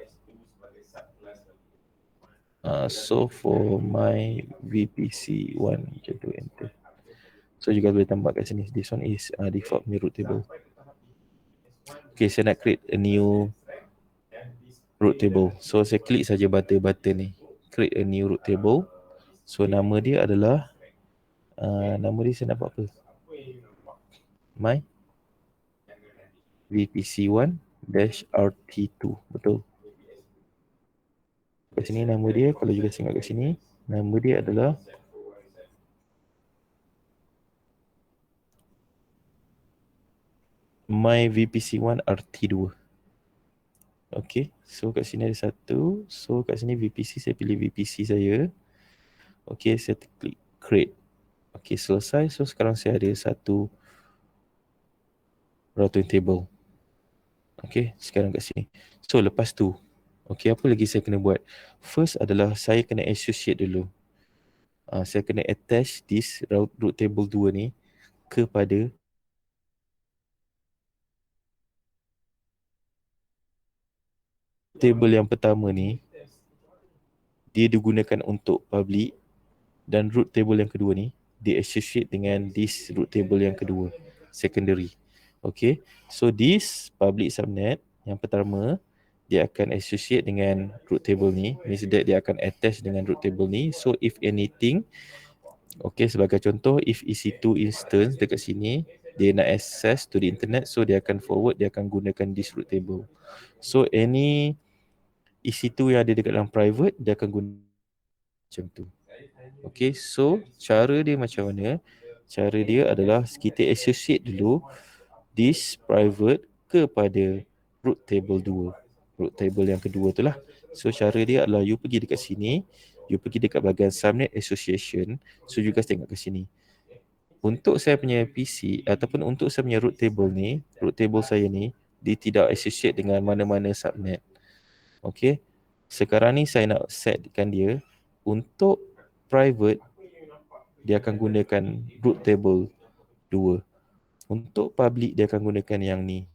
So for my VPC1, macam tu enter. So you guys boleh tambah kat sini, this one is default punya root table. Okay, saya nak create a new root table. So saya klik saja button ni, create a new root table. So nama dia adalah nama dia saya nak buat apa? My VPC1-RT2. Betul. Kat sini nama dia, kalau juga tengok kat sini, nama dia adalah My VPC1-RT2. Okay, so kat sini ada satu. So kat sini VPC, saya pilih VPC saya. Okay, saya klik create. Okay, selesai. So sekarang saya ada satu routing table. Okay, sekarang kat sini. So lepas tu, okay, apa lagi saya kena buat? First adalah saya kena associate dulu. Saya kena attach this root table 2 ni kepada table yang pertama ni. dia digunakan untuk public, dan root table yang kedua ni dia associate dengan this root table yang kedua, secondary. Okay, so this public subnet yang pertama dia akan associate dengan root table ni, means that dia akan attach dengan root table ni. So if anything, okay, sebagai contoh, if EC2 instance dekat sini dia nak access to the internet, so dia akan forward, dia akan gunakan this root table. So any EC2 yang ada dekat dalam private, dia akan guna macam tu. Okay, so cara dia macam mana? Cara dia adalah kita associate dulu this private kepada root table 2. Root table yang kedua tu lah. So cara dia adalah you pergi dekat sini, you pergi dekat bahagian subnet association. So you guys tengok ke sini. Untuk saya punya PC ataupun untuk saya punya root table ni, root table saya ni, dia tidak associate dengan mana-mana subnet. Okay. Sekarang ni saya nak setkan dia untuk private, dia akan gunakan root table 2. Untuk public dia akan gunakan yang ni.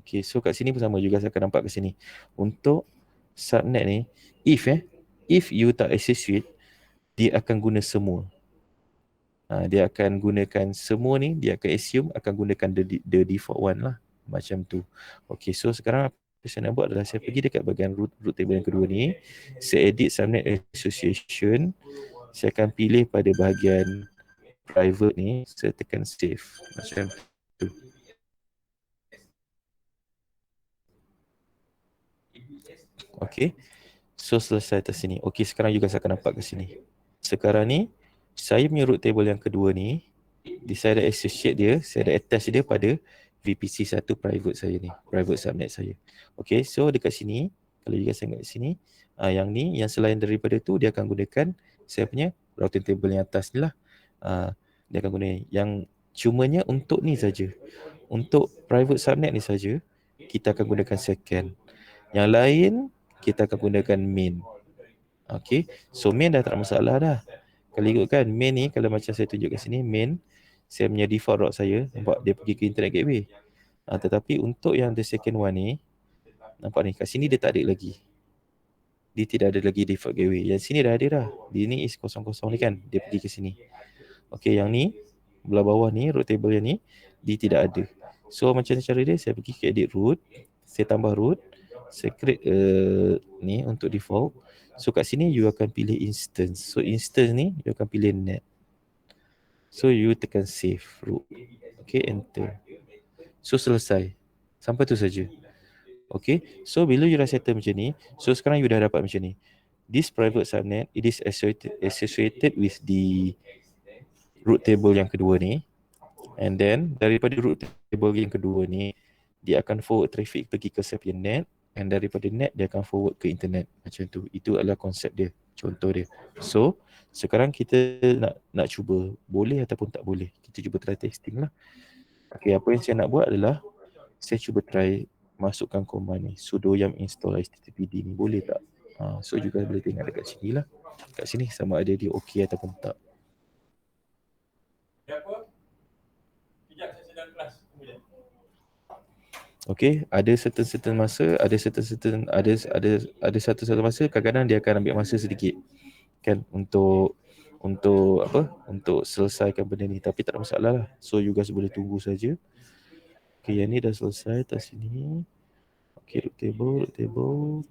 Okay, so kat sini pun sama juga, saya akan nampak kat sini. Untuk subnet ni, if you tak associate, dia akan guna semua. Dia akan gunakan semua ni, dia akan assume akan gunakan the default one lah. Macam tu. Okay, so sekarang apa saya nak buat adalah saya pergi dekat bahagian root table yang kedua ni. Saya edit subnet association. Saya akan pilih pada bahagian private ni, saya tekan save. Macam tu. Okay. So selesai atas sini. Okay, sekarang you guys akan nampak kat sini. Sekarang ni, saya punya root table yang kedua ni, saya dah associate dia, saya dah attach dia pada VPC 1 private saya ni, private subnet saya. Okay, so dekat sini, kalau you guys tengok kat sini, yang ni, yang selain daripada tu, dia akan gunakan saya punya routing table yang atas ni lah. Dia akan guna yang cumanya untuk ni saja. Untuk private subnet ni saja, kita akan gunakan second. Yang lain, kita akan gunakan main. Okay, so main dah tak ada masalah dah. Kalau ikutkan main ni, kalau macam saya tunjuk kat sini, main, saya punya default route saya, nampak dia pergi ke internet gateway. Tetapi untuk yang the second one ni, nampak ni, kat sini dia tak ada lagi. Dia tidak ada lagi default gateway. Yang sini dah ada dah. Dia ni is kosong-kosong ni kan, dia pergi ke sini. Okay, yang ni, belah bawah ni, root table yang ni, dia tidak ada. So macam cara dia, saya pergi ke edit root, saya tambah root, saya create ni untuk default. So kat sini you akan pilih instance. So instance ni you akan pilih net. So you tekan save root. Okay, enter. So selesai. Sampai tu saja. Okay, so bila you dah settle macam ni, so sekarang you dah dapat macam ni. This private subnet, it is associated with the root table yang kedua ni. And then daripada root table yang kedua ni, dia akan forward traffic pergi ke saya punya net. And daripada net dia akan forward ke internet. Macam tu. Itu adalah konsep dia. Contoh dia. So sekarang kita nak cuba boleh ataupun tak boleh. Kita cuba try testing lah. Okay, apa yang saya nak buat adalah saya cuba try masukkan command ni, sudo yum install httpd ni, boleh tak? So juga boleh tengok dekat sini lah. Kat sini sama ada dia okey ataupun tak. Okay, ada certain masa, ada satu masa kadang-kadang dia akan ambil masa sedikit kan untuk apa? Untuk selesaikan benda ni, tapi tak ada masalah lah. So you guys boleh tunggu saja. Okay, yang ni dah selesai atas sini. Okay, root table.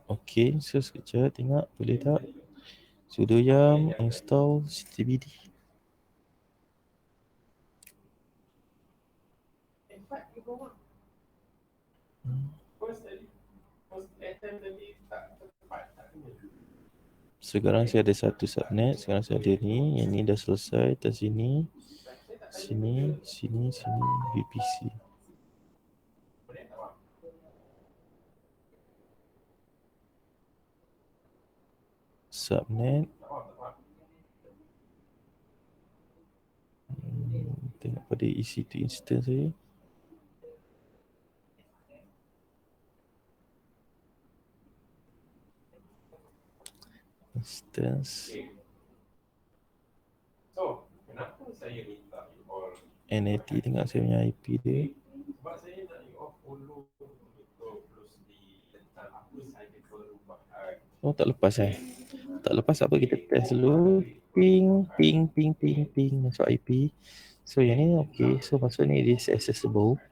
Okay, so sekejap tengok boleh tak? Sudo yum install httpd. Sekarang saya ada satu subnet, sekarang saya ada ni, yang ni dah selesai atas sini. Sini, VPC. Subnet. Tengok pada EC2 instance saya. Instance. NAT, tengok saya punya IP dia. Oh tak lepas Tak lepas apa, kita test dulu. Ping, ping, ping, ping, ping. Masuk IP. So yang ni okay. So maksud ni this accessible.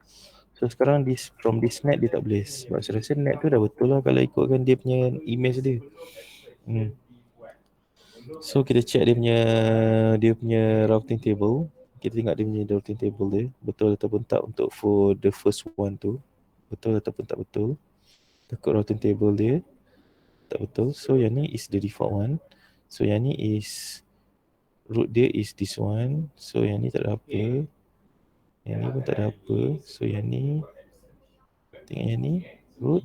So sekarang from this net dia tak boleh. Sebab saya rasa net tu dah betul lah kalau ikutkan dia punya image dia. So kita check dia punya routing table. Kita tengok dia punya routing table dia. Betul ataupun tak untuk for the first one tu. Betul ataupun tak betul. Takut routing table dia tak betul. So yang ni is the default one. So yang ni is root dia is this one. So yang ni tak ada apa. Yang ni pun tak ada apa. So yang ni, tengok yang ni, root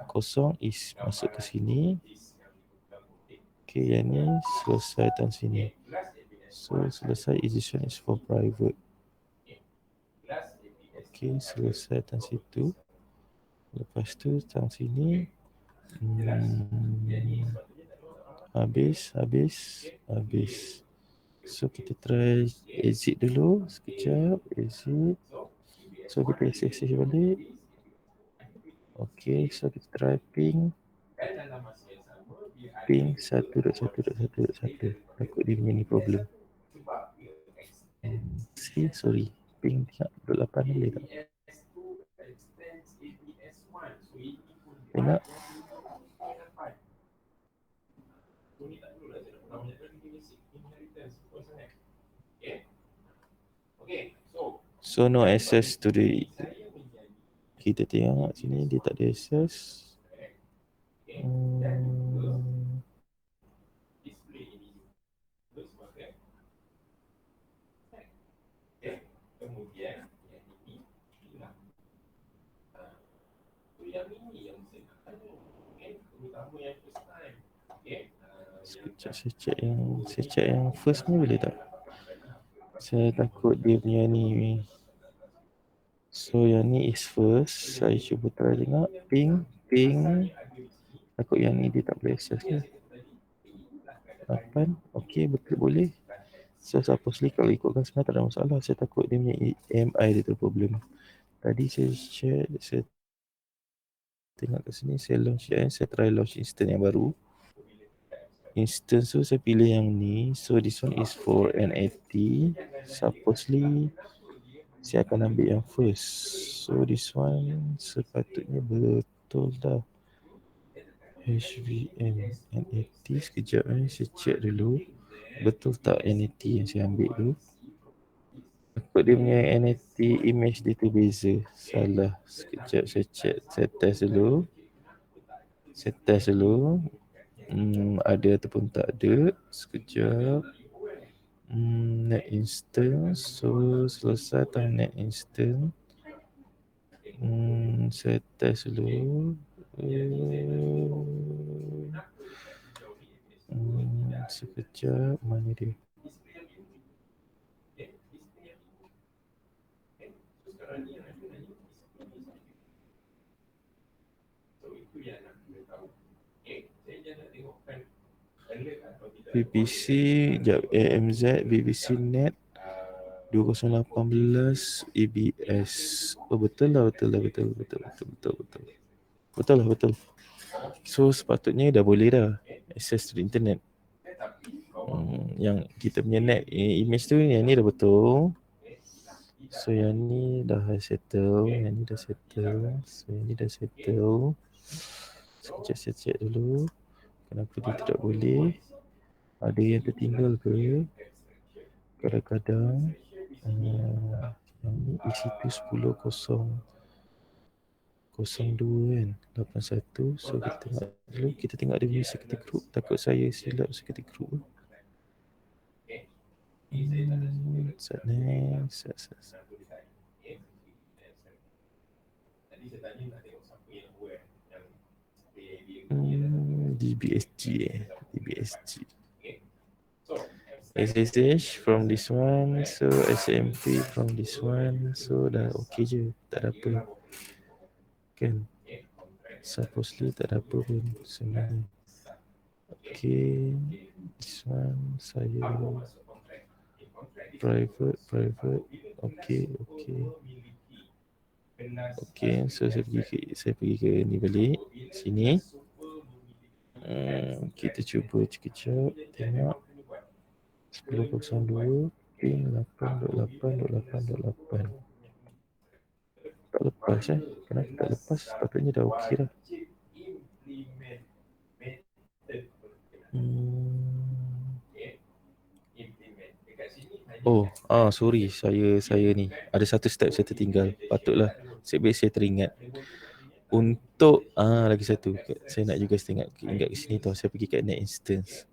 kosong is masuk ke sini. Okay, yang ni selesai tan sini. So selesai is this one is for private. Okay, selesai tan situ. Lepas tu tan sini. Habis. So kita try exit dulu sekejap. Exit. So kita exit balik. Okay, so kita try ping 1.1.1.1. Takut dia punya ni problem. Sorry, ping 3.8 boleh tak? Tengok. So no access to the, kita tengok sini dia tak ada access. Sekejap saya check yang first ni boleh tak? Saya takut dia punya ni. So yang ni is first. Saya cuba try tengok. Ping. Takut yang ni dia tak boleh access ke? 8. Okay, betul boleh. So supposedly kalau ikutkan sebenarnya tak ada masalah. Saya takut dia punya AMI dia tu problem. Tadi saya check, saya tengok kat sini, saya launch saya try launch instance yang baru. Instance tu saya pilih yang ni. So this one is for NAT. Supposedly saya akan ambil yang first. So this one sepatutnya betul dah. HVM NAT, sekejap saya check dulu. Betul tak NAT yang saya ambil tu? Takut dia punya NAT image dia tu beza. Salah. Sekejap saya check. Saya test dulu. Ada ataupun tak ada. Sekejap. Net instance. So selesai tak net instance. Saya test dulu. Sekejap, mana dia? BBC, AMZ, BBC Net 2018 ABS. Oh betul lah. Betul. So sepatutnya dah boleh dah access to the internet. Yang kita punya net image tu, yang ni dah betul. So yang ni dah settle. So yang ni dah settle. Sekejap saya check dulu. Kenapa dia tidak boleh? Ada yang tertinggal ke? Kadang-kadang yang ni isi tu 10.002 kan, 81. So kita tengok dulu. Kita tengok dia punya security group. Takut saya silap security group. DBSG. SSH from this one. So SMP from this one. So dah okay je. Tak ada apa kan. Supposedly tak ada apa pun sebenarnya. Okay. This one saya private. Okay, so saya pergi ke ni balik sini. Kita cuba sekejap tengok 10.02 pin 8.8.8.8. Tak lepas Kenapa tak lepas? Patutnya dah okey dah. Sorry, saya ni ada satu step saya tertinggal. Patutlah sebaik saya teringat. Untuk lagi satu, saya nak juga ingat ke sini tau. Saya pergi kat net instance.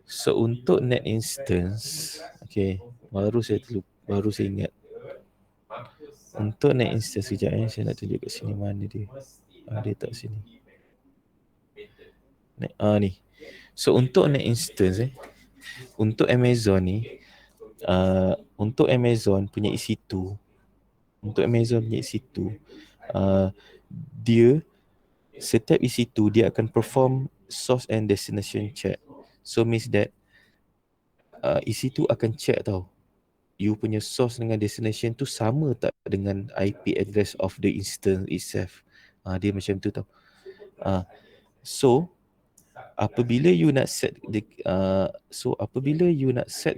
So untuk net instance, okay, baru saya ingat. Untuk net instance sekejap saya nak tunjuk kat sini mana dia. Dia tak sini. Ni. So untuk net instance untuk Amazon ni, untuk Amazon punya EC2, dia setiap EC2 dia akan perform source and destination check. So means that EC2 akan check tau, you punya source dengan destination tu sama tak dengan IP address of the instance itself. Dia macam tu tau. So apabila you nak set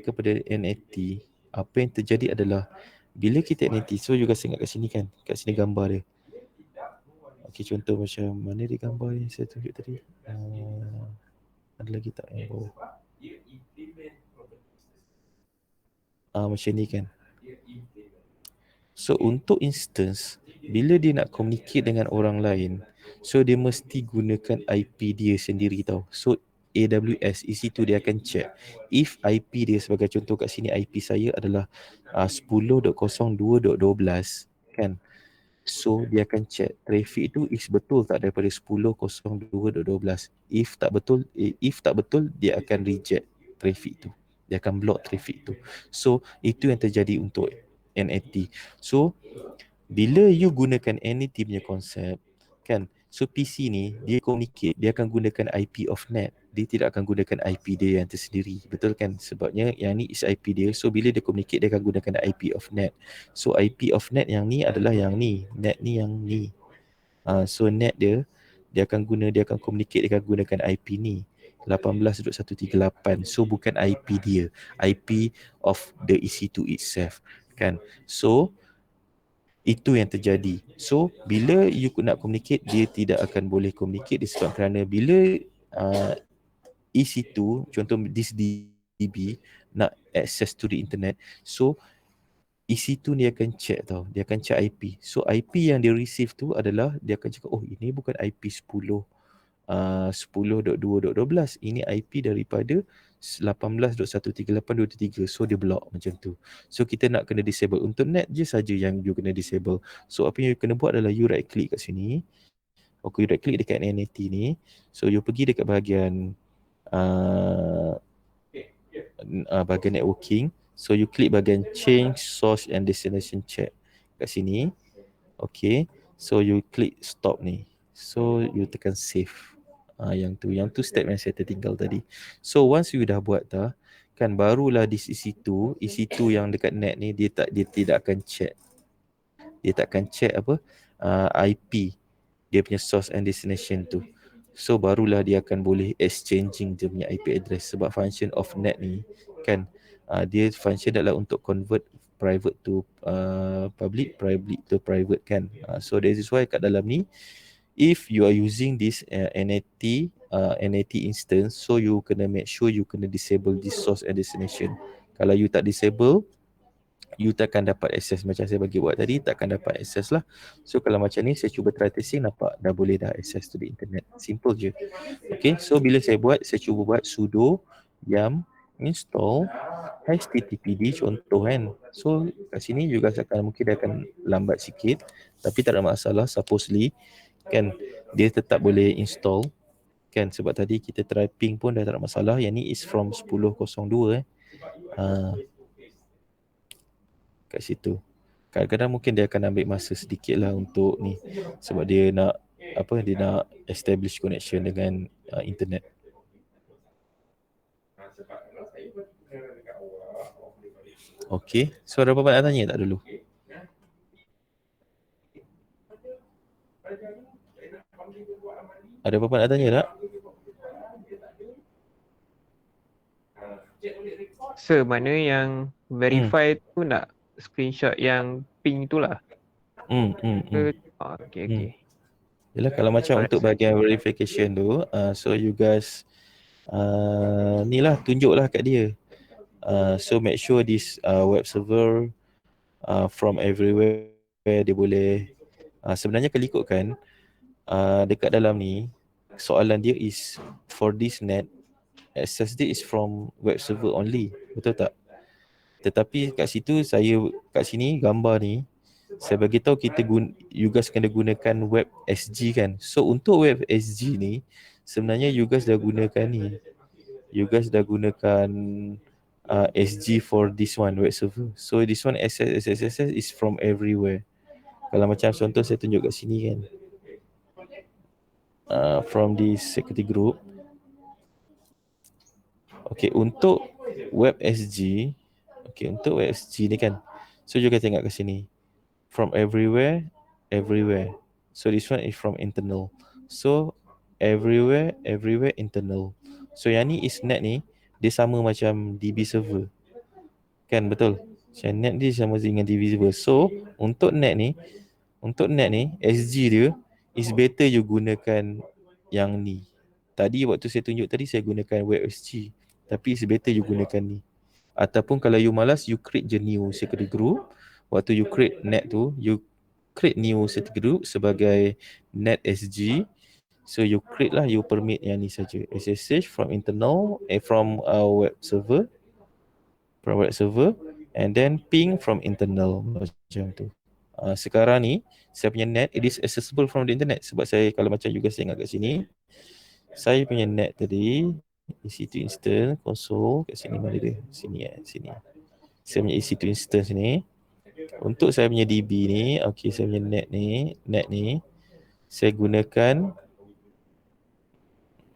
kepada NAT, apa yang terjadi adalah bila kita NAT, so you guys ingat kat sini kan, kat sini gambar dia. Okey, contoh macam mana dia gambar yang saya tunjuk tadi. Ada lagi tak yang bawah? Macam ni kan. So untuk instance, bila dia nak communicate dengan orang lain, so dia mesti gunakan IP dia sendiri tau. So AWS EC2 dia akan check if IP dia, sebagai contoh kat sini IP saya adalah 10.02.12 kan. So dia akan check traffic tu is betul tak daripada 10.02.12. If tak betul dia akan reject traffic tu. Dia akan block traffic tu. So itu yang terjadi untuk NAT. So bila you gunakan NAT punya konsep kan, so PC ni dia communicate, dia akan gunakan IP of net. Dia tidak akan gunakan IP dia yang tersendiri. Betul kan? Sebabnya yang ni is IP dia. So bila dia communicate, dia akan gunakan IP of net. So IP of net yang ni adalah yang ni. Net ni yang ni. So net dia akan communicate, dia akan gunakan IP ni. 18.138. So bukan IP dia. IP of the EC2 itself. Kan? So itu yang terjadi. So bila you nak communicate, dia tidak akan boleh communicate disebabkan kerana bila EC2, contoh this DB nak access to the internet, so EC2 dia akan check tau, dia akan check IP. So IP yang dia receive tu adalah, dia akan cakap, oh ini bukan IP 10.2.12, ini IP daripada 18.138.23. So dia block macam tu. So kita nak kena disable. Untuk net je saja yang you kena disable. So apa yang you kena buat adalah you right click kat sini. Okay, you right click dekat NAT ni. So you pergi dekat bahagian bahagian networking. So you click bahagian change source and destination check kat sini. Okay, so you click stop ni. So you tekan save. Yang tu step yang saya tertinggal tadi. So once you dah buat dah, kan barulah di EC2 yang dekat net ni dia tidak akan check. Dia tak akan check apa IP dia punya source and destination tu. So barulah dia akan boleh exchanging dia punya IP address. Sebab function of net ni kan, dia function adalah untuk convert private to public to private kan. So that is why kat dalam ni, if you are using this NAT instance, so you kena make sure you kena disable this source and destination. Kalau you tak disable, you takkan dapat access. Macam saya bagi buat tadi, takkan dapat access lah. So kalau macam ni, saya cuba try testing, nampak dah boleh dah access to the internet. Simple je. Okay, so bila saya cuba buat sudo yum install httpd contoh kan. So kat sini juga mungkin dia akan lambat sikit, tapi tak ada masalah. Supposedly kan dia tetap boleh install kan, sebab tadi kita try ping pun dah tak ada masalah. Yang ni is from 10.02 kat situ. Kadang-kadang mungkin dia akan ambil masa sedikit lah untuk ni, sebab dia nak establish connection dengan internet. Okay, so ada apa-apa nak tanya tak dulu? Ada apa-apa nak tanya tak? Sir, mana yang verify tu nak screenshot yang ping tu lah. Okay. Yalah, kalau macam Alright, untuk sir. bahagian verification tu, so you guys ni lah, tunjuklah kat dia. So make sure this web server from everywhere dia boleh sebenarnya kalau ikutkan dekat dalam ni soalan dia is for this net access dia is from web server only, betul tak? Tetapi kat situ kat sini gambar ni saya bagi tahu you guys kena gunakan web SG kan. So untuk web SG ni sebenarnya you guys dah gunakan ni. You guys dah gunakan SG for this one web server. So this one access is from everywhere. Kalau macam contoh saya tunjuk kat sini kan. From this security group. Okay, untuk web SG, untuk web SG ni kan. So you guys tengok kat sini. From everywhere. So this one is from internal. So everywhere internal. So yang ni is net ni, dia sama macam DB server. Kan betul? Macam net ni sama dengan DB server. So untuk net ni SG dia is better you gunakan yang ni. Tadi waktu saya tunjuk tadi saya gunakan web SG. Tapi is better you gunakan ni. Ataupun kalau you malas, you create je new security group. Waktu you create net tu, you create new security group sebagai net SG. So you create lah, you permit yang ni saja. SSH from internal, from web server. And then ping from internal macam tu. Sekarang ni saya punya net, it is accessible from the internet. Sebab saya kalau macam you guys tengok kat sini, saya punya net tadi EC2 instance console kat sini, mana dia? Sini. Saya punya EC2 instance ni. Untuk saya punya DB ni, saya punya net ni saya gunakan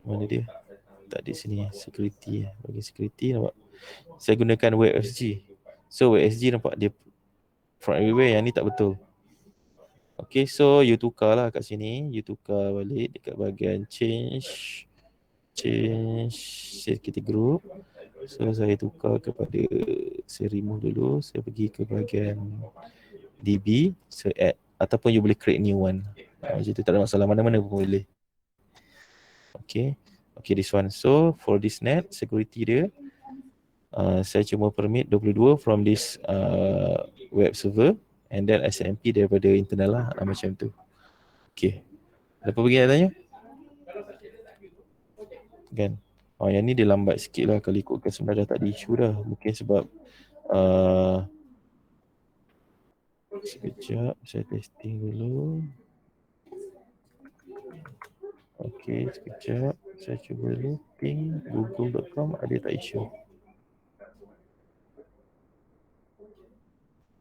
mana dia? Tak ada sini security. Bagi security nampak. Saya gunakan WebSG. So WebSG nampak dia from everywhere, yang ni tak betul. So you tukar lah kat sini, you tukar balik dekat bahagian change security group. So saya tukar kepada, saya remove dulu, saya pergi ke bahagian DB, so add, ataupun you boleh create new one. Macam tu tak ada masalah, mana-mana pun boleh. Okay, this one. So for this net security dia, saya cuma permit 22 from this web server, and then SMP daripada internal lah, macam tu. Okay, ada apa lagi nak tanya? Kan? Yang ni dia lambat sikit lah kalau ikutkan, sebenarnya dah tak ada isu dah. Mungkin sebab sekejap saya testing dulu. Okay, sekejap saya cuba dulu ping google.com, ada tak isu.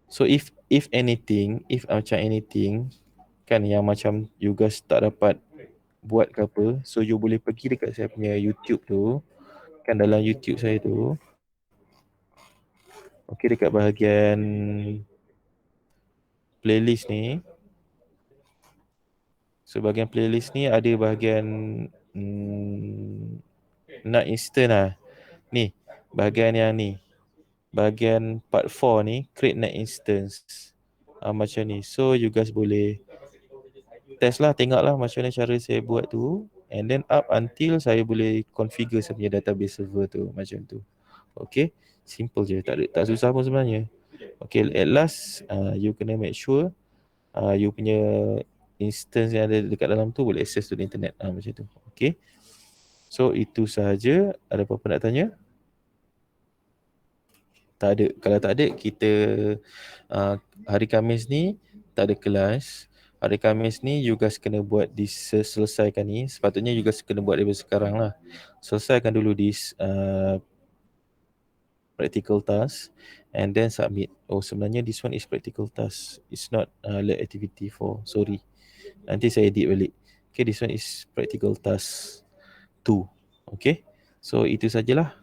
So if macam anything kan yang macam you guys tak dapat buat ke apa, so you boleh pergi dekat saya punya YouTube tu, kan dalam YouTube saya tu, dekat bahagian playlist ni. So bahagian playlist ni ada bahagian not instant lah. Ni, bahagian yang ni. Bahagian part 4 ni, create net instance. Macam ni. So you guys boleh test lah, tengok lah macam mana cara saya buat tu. And then up until saya boleh configure saya punya database server tu, macam tu. Okay, simple je, tak susah pun sebenarnya. Okay, at last you kena make sure you punya instance yang ada dekat dalam tu boleh access to the internet, macam tu. Okay, so itu sahaja. Ada apa-apa nak tanya? Tak ada. Kalau tak ada, kita hari Khamis ni tak ada kelas. Hari Khamis ni you guys kena buat selesaikan ni. Sepatutnya you guys kena buat daripada sekarang lah. Selesaikan dulu this practical task and then submit. Sebenarnya this one is practical task. It's not lab activity 4. Sorry. Nanti saya edit balik. Okay, this one is practical task 2. Okay. So itu sajalah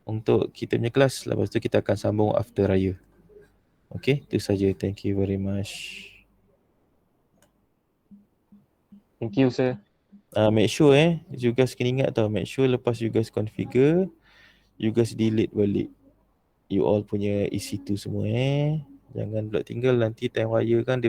untuk kita punya kelas. Lepas tu kita akan sambung after raya. Okay, itu saja. Thank you very much. Thank you, sir. Make sure you guys kena ingat tau, make sure lepas you guys configure, you guys delete balik. you all punya EC2 semua Jangan pula tinggal nanti time raya kan dia